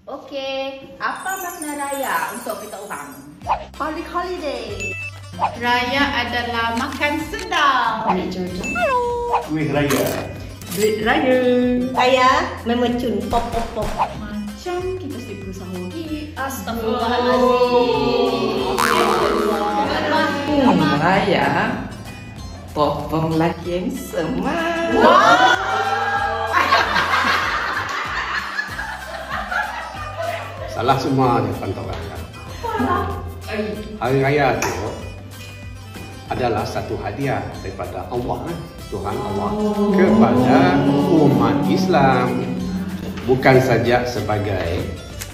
Okey, apa makna raya untuk kita orang? Public holiday. Raya adalah makan sedap. Kuih raya. Duit raya. Raya memercun pop pop pop. Macam kita sibuk sahur. Astagfirullahaladzim. Raya popong laki yang semar. Salah semua jawapan orang. Hari raya tu adalah satu hadiah daripada Allah, Tuhan Allah kepada umat Islam. Bukan saja sebagai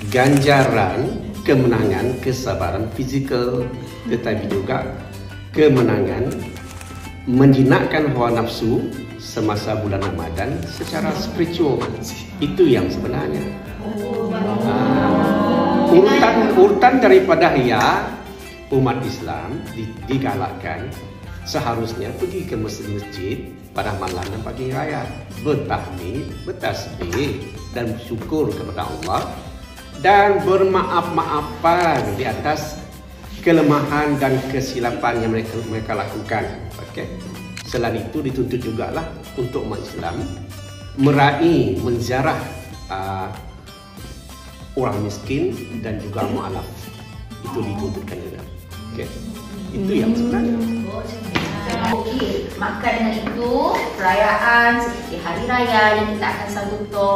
ganjaran kemenangan kesabaran fizikal, tetapi juga kemenangan menjinakkan hawa nafsu semasa bulan Ramadan secara spiritual. Itu yang sebenarnya. Urutan daripada raya umat Islam digalakkan seharusnya pergi ke masjid pada malam dan pagi raya, bertahmid, bertasbih dan bersyukur kepada Allah dan bermaaf-maafan di atas kelemahan dan kesilapan yang mereka lakukan. Okey. Selain itu dituntut jugalah untuk umat Islam meraih, menziarah orang miskin dan juga mu'alaf. Itu dituntutkan juga. Okey. Itu yang sebenarnya. Okey, maka dengan itu perayaan seperti hari raya yang kita akan sambut tu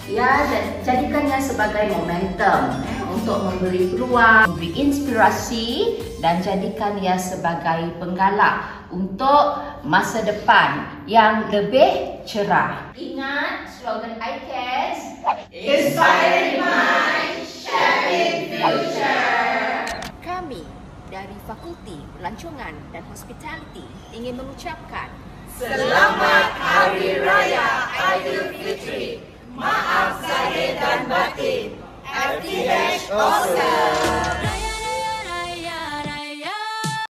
ya, dan jadikannya sebagai momentum untuk memberi peluang, memberi inspirasi dan jadikan ia sebagai penggalak untuk masa depan yang lebih cerah. Ingat slogan ICAS, Inspiring Minds, Shaping Future. Kami dari Fakulti Pelancongan dan Hospitality ingin mengucapkan Selamat Hari Raya Aidilfitri. Maaf zahir dan batin. FTH Awesome.